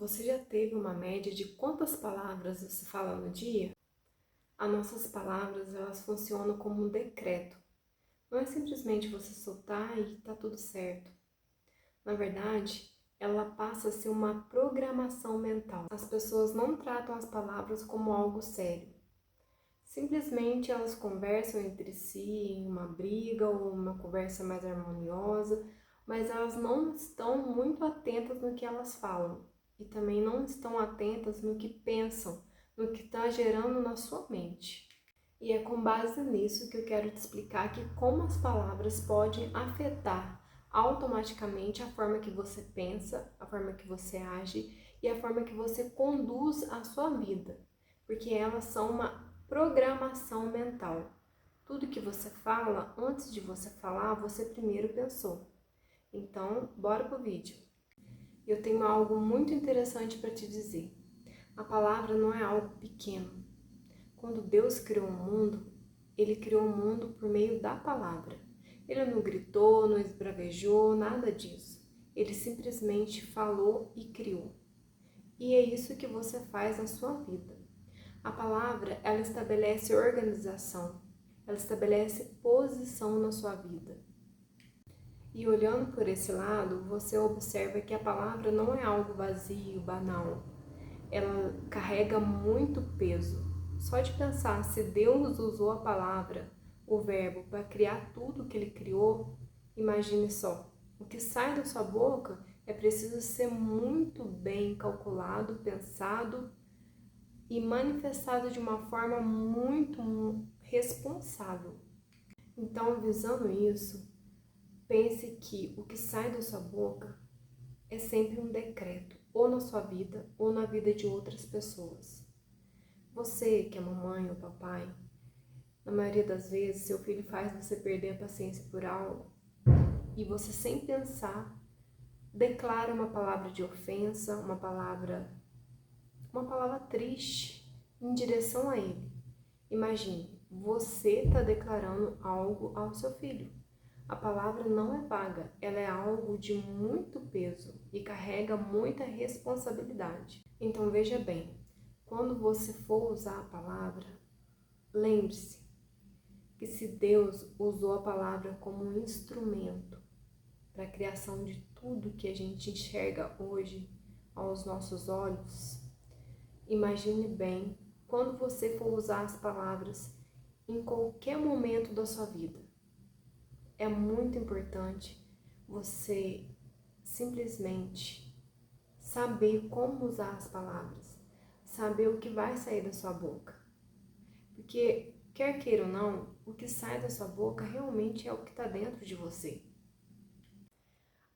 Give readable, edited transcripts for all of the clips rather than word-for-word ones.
Você já teve uma média de quantas palavras você fala no dia? As nossas palavras, elas funcionam como um decreto. Não é simplesmente você soltar e tá tudo certo. Na verdade, ela passa a ser uma programação mental. As pessoas não tratam as palavras como algo sério. Simplesmente elas conversam entre si em uma briga ou uma conversa mais harmoniosa, mas elas não estão muito atentas no que elas falam e também não estão atentas no que pensam, no que está gerando na sua mente. E é com base nisso que eu quero te explicar que como as palavras podem afetar automaticamente a forma que você pensa, a forma que você age e a forma que você conduz a sua vida, porque elas são uma programação mental. Tudo que você fala, antes de você falar, você primeiro pensou. Então, bora pro vídeo. Eu tenho algo muito interessante para te dizer. A palavra não é algo pequeno. Quando Deus criou o mundo, Ele criou o mundo por meio da palavra. Ele não gritou, não esbravejou, nada disso. Ele simplesmente falou e criou. E é isso que você faz na sua vida. A palavra, ela estabelece organização, ela estabelece posição na sua vida. E olhando por esse lado, você observa que a palavra não é algo vazio, banal. Ela carrega muito peso. Só de pensar, se Deus usou a palavra, o verbo, para criar tudo que Ele criou, imagine só. O que sai da sua boca é preciso ser muito bem calculado, pensado e manifestado de uma forma muito responsável. Então, visando isso, pense que o que sai da sua boca é sempre um decreto, ou na sua vida, ou na vida de outras pessoas. Você, que é mamãe ou papai, na maioria das vezes, seu filho faz você perder a paciência por algo e você, sem pensar, declara uma palavra de ofensa, uma palavra triste em direção a ele. Imagine, você está declarando algo ao seu filho. A palavra não é vaga, ela é algo de muito peso e carrega muita responsabilidade. Então veja bem, quando você for usar a palavra, lembre-se que se Deus usou a palavra como um instrumento para a criação de tudo que a gente enxerga hoje aos nossos olhos, imagine bem quando você for usar as palavras em qualquer momento da sua vida. É muito importante você simplesmente saber como usar as palavras, saber o que vai sair da sua boca. Porque, quer queira ou não, o que sai da sua boca realmente é o que está dentro de você.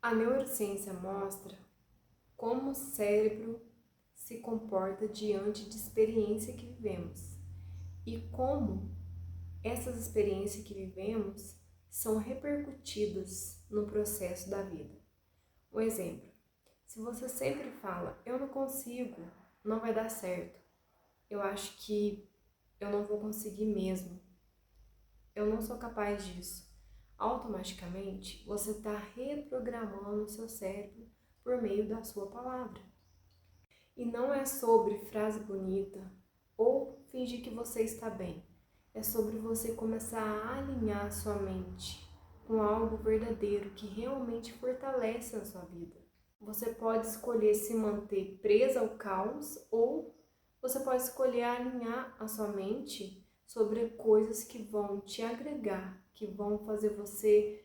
A neurociência mostra como o cérebro se comporta diante de experiência que vivemos e como essas experiências que vivemos são repercutidas no processo da vida. Um exemplo, se você sempre fala, eu não consigo, não vai dar certo, eu acho que eu não vou conseguir mesmo, eu não sou capaz disso, automaticamente você está reprogramando o seu cérebro por meio da sua palavra. E não é sobre frase bonita ou fingir que você está bem. É sobre você começar a alinhar a sua mente com algo verdadeiro que realmente fortalece a sua vida. Você pode escolher se manter presa ao caos ou você pode escolher alinhar a sua mente sobre coisas que vão te agregar, que vão fazer você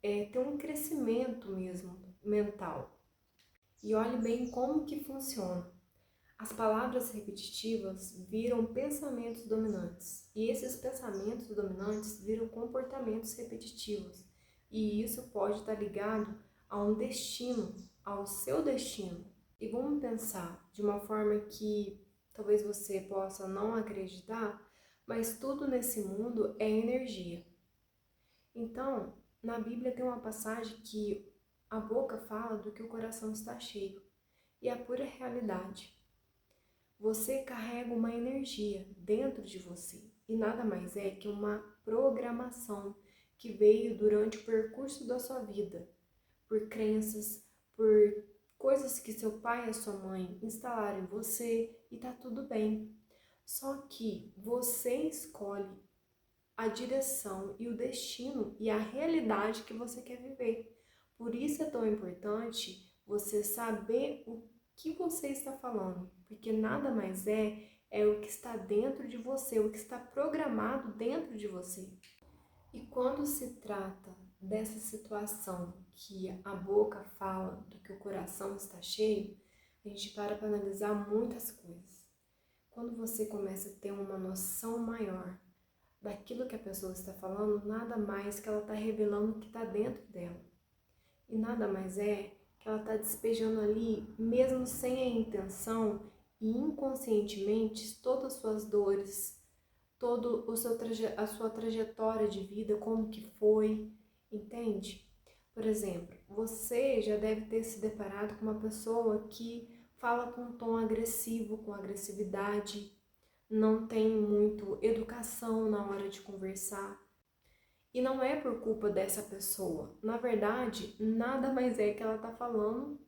ter um crescimento mesmo mental. E olhe bem como que funciona. As palavras repetitivas viram pensamentos dominantes e esses pensamentos dominantes viram comportamentos repetitivos e isso pode estar ligado a um destino, ao seu destino. E vamos pensar de uma forma que talvez você possa não acreditar, mas tudo nesse mundo é energia. Então, na Bíblia tem uma passagem que a boca fala do que o coração está cheio e é a pura realidade. Você carrega uma energia dentro de você e nada mais é que uma programação que veio durante o percurso da sua vida, por crenças, por coisas que seu pai e a sua mãe instalaram em você e tá tudo bem. Só que você escolhe a direção e o destino e a realidade que você quer viver. Por isso é tão importante você saber o que você está falando, porque nada mais é o que está dentro de você, o que está programado dentro de você. E quando se trata dessa situação que a boca fala do que o coração está cheio, a gente para analisar muitas coisas. Quando você começa a ter uma noção maior daquilo que a pessoa está falando, nada mais que ela está revelando o que está dentro dela. E nada mais é que ela está despejando ali, mesmo sem a intenção e inconscientemente, todas as suas dores, todo a sua trajetória de vida, como que foi, entende? Por exemplo, você já deve ter se deparado com uma pessoa que fala com um tom agressivo, com agressividade, não tem muito educação na hora de conversar. E não é por culpa dessa pessoa. Na verdade, nada mais é que ela está falando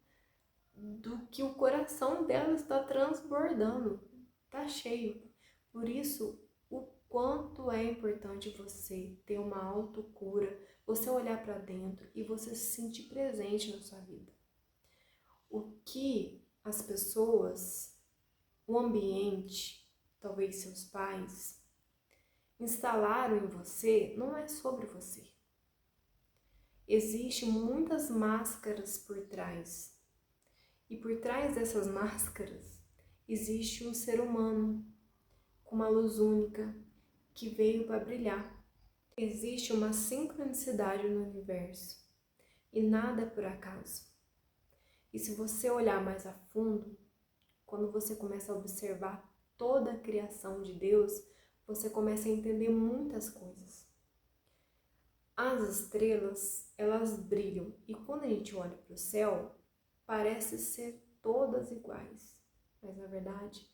do que o coração dela está transbordando, está cheio. Por isso, o quanto é importante você ter uma autocura, você olhar para dentro e você se sentir presente na sua vida. O que as pessoas, o ambiente, talvez seus pais, instalaram em você, não é sobre você. Existem muitas máscaras por trás. E por trás dessas máscaras existe um ser humano com uma luz única que veio para brilhar. Existe uma sincronicidade no universo e nada é por acaso. E se você olhar mais a fundo, quando você começa a observar toda a criação de Deus, você começa a entender muitas coisas. As estrelas, elas brilham e quando a gente olha para o céu, parece ser todas iguais, mas na verdade,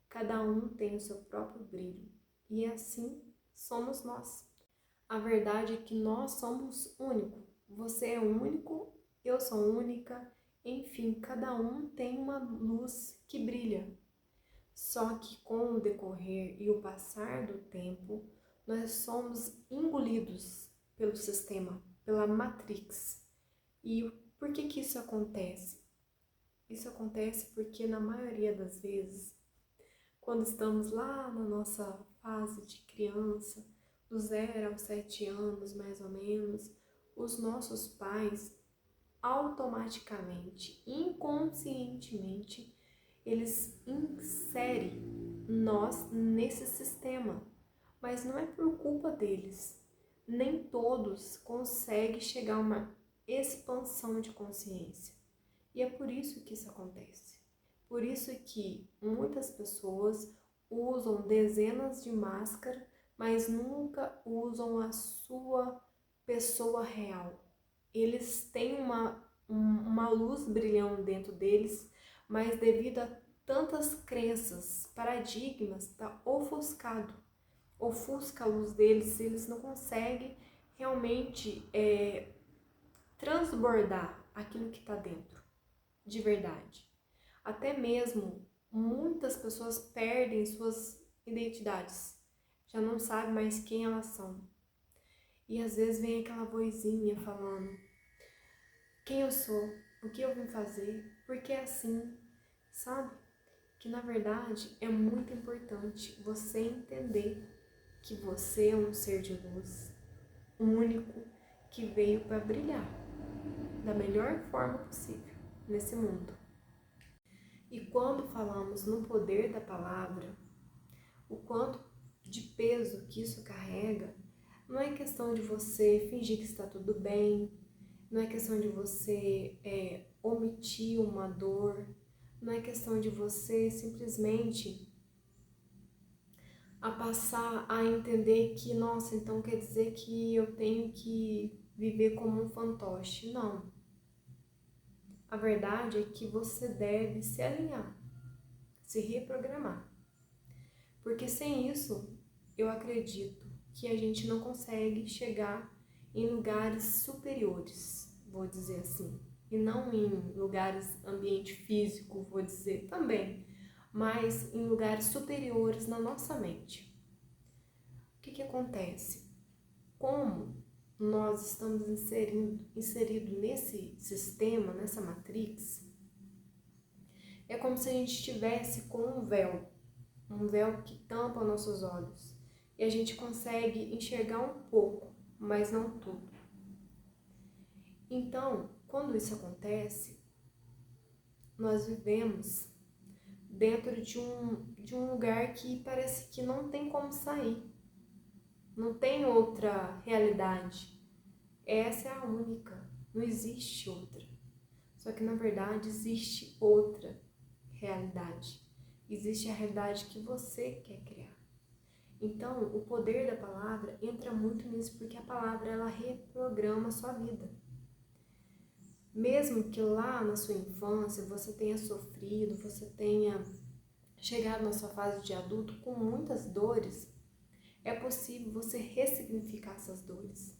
cada um tem o seu próprio brilho e assim somos nós. A verdade é que nós somos únicos. Você é único, eu sou única, enfim, cada um tem uma luz que brilha. Só que com o decorrer e o passar do tempo, nós somos engolidos pelo sistema, pela Matrix. E por que isso acontece? Isso acontece porque na maioria das vezes, quando estamos lá na nossa fase de criança, do 0 aos 7 anos mais ou menos, os nossos pais automaticamente, inconscientemente, eles inserem nós nesse sistema, mas não é por culpa deles. Nem todos conseguem chegar a uma expansão de consciência. E é por isso que isso acontece. Por isso que muitas pessoas usam dezenas de máscaras, mas nunca usam a sua pessoa real. Eles têm uma luz brilhando dentro deles, mas devido a tantas crenças, paradigmas, está ofuscado. Ofusca a luz deles, eles não conseguem realmente transbordar aquilo que está dentro, de verdade. Até mesmo muitas pessoas perdem suas identidades, já não sabem mais quem elas são. E às vezes vem aquela vozinha falando: quem eu sou, o que eu vim fazer, por que é assim, sabe? Que na verdade é muito importante você entender que você é um ser de luz, único, que veio para brilhar da melhor forma possível nesse mundo. E quando falamos no poder da palavra, o quanto de peso que isso carrega, não é questão de você fingir que está tudo bem, não é questão de você omitir uma dor, não é questão de você simplesmente a passar a entender que, nossa, então quer dizer que eu tenho que viver como um fantoche. Não. A verdade é que você deve se alinhar, se reprogramar. Porque sem isso, eu acredito que a gente não consegue chegar em lugares superiores, vou dizer assim. e não em lugares, ambiente físico, vou dizer também, mas em lugares superiores na nossa mente. O que acontece? Como nós estamos inseridos nesse sistema, nessa matrix, é como se a gente estivesse com um véu que tampa nossos olhos, e a gente consegue enxergar um pouco, mas não tudo. Então, quando isso acontece, nós vivemos dentro de um lugar que parece que não tem como sair, não tem outra realidade. Essa é a única, não existe outra. Só que na verdade existe outra realidade. Existe a realidade que você quer criar. Então, o poder da palavra entra muito nisso, porque a palavra ela reprograma a sua vida. Mesmo que lá na sua infância você tenha sofrido, você tenha chegado na sua fase de adulto com muitas dores, é possível você ressignificar essas dores.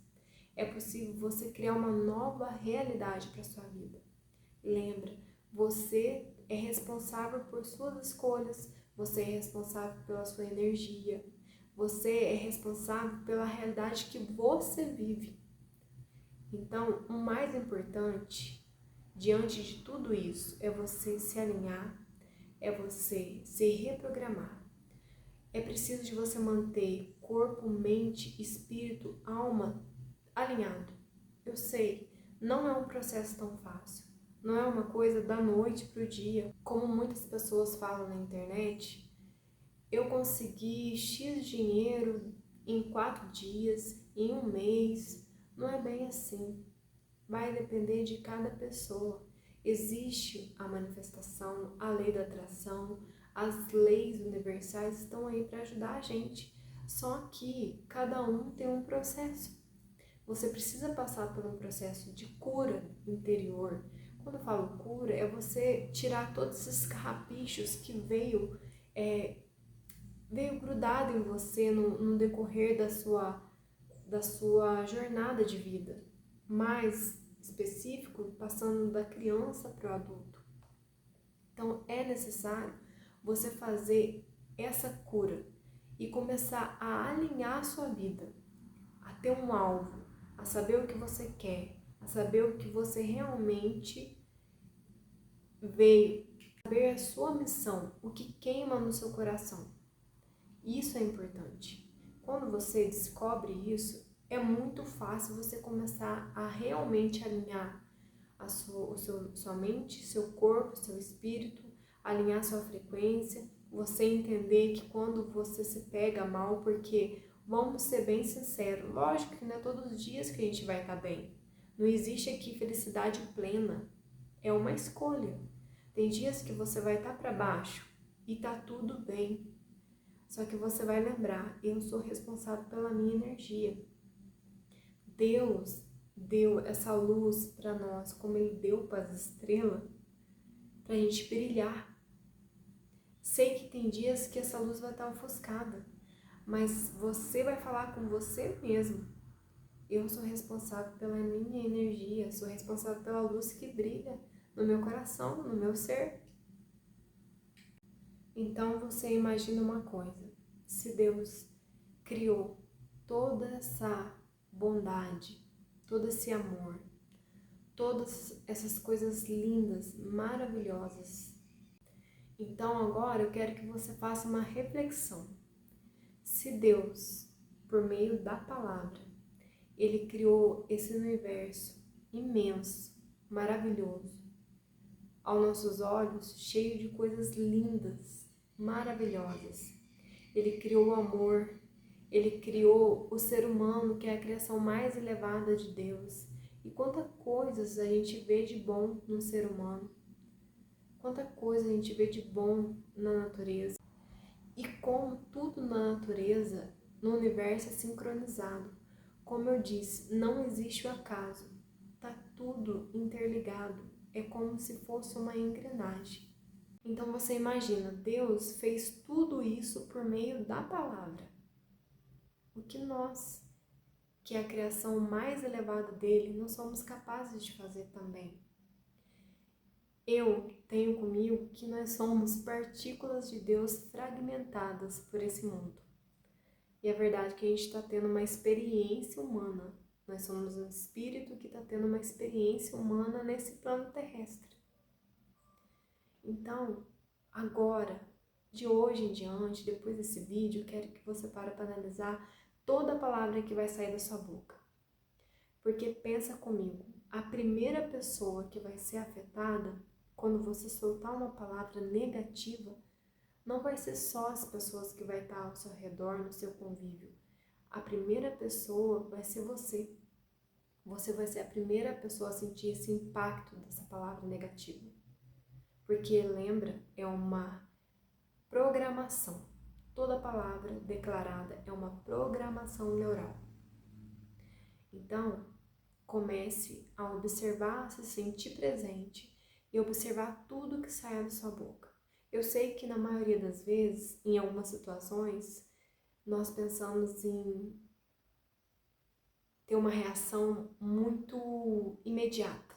É possível você criar uma nova realidade para a sua vida. Lembra, você é responsável por suas escolhas, você é responsável pela sua energia, você é responsável pela realidade que você vive. Então, o mais importante, diante de tudo isso, é você se alinhar, é você se reprogramar. É preciso de você manter corpo, mente, espírito, alma alinhado. Eu sei, não é um processo tão fácil. Não é uma coisa da noite para o dia. Como muitas pessoas falam na internet, eu consegui X dinheiro em 4 dias, em um mês. Não é bem assim. Vai depender de cada pessoa. Existe a manifestação, a lei da atração, as leis universais estão aí para ajudar a gente. Só que cada um tem um processo. Você precisa passar por um processo de cura interior. Quando eu falo cura, é você tirar todos esses carrapichos que veio grudado em você no decorrer da sua jornada de vida. Mais específico, passando da criança para o adulto. Então, é necessário você fazer essa cura e começar a alinhar a sua vida, a ter um alvo, a saber o que você quer, a saber o que você realmente veio, saber a sua missão, o que queima no seu coração. Isso é importante. Quando você descobre isso, é muito fácil você começar a realmente alinhar sua mente, seu corpo, seu espírito, alinhar sua frequência, você entender que quando você se pega mal, porque vamos ser bem sinceros, lógico que não é todos os dias que a gente vai estar bem. Não existe aqui felicidade plena, é uma escolha. Tem dias que você vai estar para baixo e tá tudo bem. Só que você vai lembrar, eu sou responsável pela minha energia. Deus deu essa luz para nós, como Ele deu para as estrelas, para a gente brilhar. Sei que tem dias que essa luz vai estar ofuscada, mas você vai falar com você mesmo. Eu sou responsável pela minha energia, sou responsável pela luz que brilha no meu coração, no meu ser. Então você imagina uma coisa, se Deus criou toda essa bondade, todo esse amor, todas essas coisas lindas, maravilhosas. Então agora eu quero que você faça uma reflexão. Se Deus, por meio da palavra, Ele criou esse universo imenso, maravilhoso, aos nossos olhos cheio de coisas lindas, maravilhosas. Ele criou o amor, Ele criou o ser humano, que é a criação mais elevada de Deus. E quantas coisas a gente vê de bom no ser humano. Quanta coisa a gente vê de bom na natureza. E como tudo na natureza, no universo, é sincronizado. Como eu disse, não existe o acaso. Está tudo interligado. É como se fosse uma engrenagem. Então você imagina, Deus fez tudo isso por meio da palavra. O que nós, que é a criação mais elevada dele, não somos capazes de fazer também. Eu tenho comigo que nós somos partículas de Deus fragmentadas por esse mundo. E é verdade que a gente está tendo uma experiência humana. Nós somos um espírito que está tendo uma experiência humana nesse plano terrestre. Então, agora, de hoje em diante, depois desse vídeo, eu quero que você pare para analisar toda a palavra que vai sair da sua boca. Porque pensa comigo, a primeira pessoa que vai ser afetada quando você soltar uma palavra negativa não vai ser só as pessoas que vai estar ao seu redor, no seu convívio. A primeira pessoa vai ser você. Você vai ser a primeira pessoa a sentir esse impacto dessa palavra negativa. Porque, lembra, é uma programação. Toda palavra declarada é uma programação neural. Então, comece a observar, se sentir presente e observar tudo que sai da sua boca. Eu sei que na maioria das vezes, em algumas situações, nós pensamos em ter uma reação muito imediata.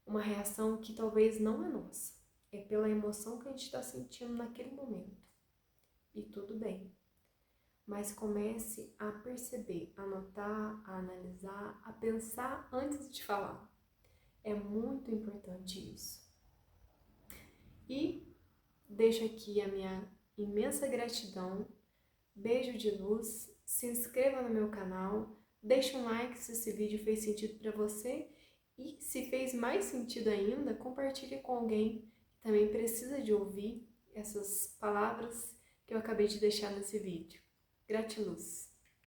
Uma reação que talvez não é nossa. É pela emoção que a gente está sentindo naquele momento. E tudo bem. Mas comece a perceber, a notar, a analisar, a pensar antes de falar. É muito importante isso. E deixo aqui a minha imensa gratidão, beijo de luz, se inscreva no meu canal, deixe um like se esse vídeo fez sentido para você e se fez mais sentido ainda, compartilhe com alguém que também precisa de ouvir essas palavras que eu acabei de deixar nesse vídeo. Gratiluz!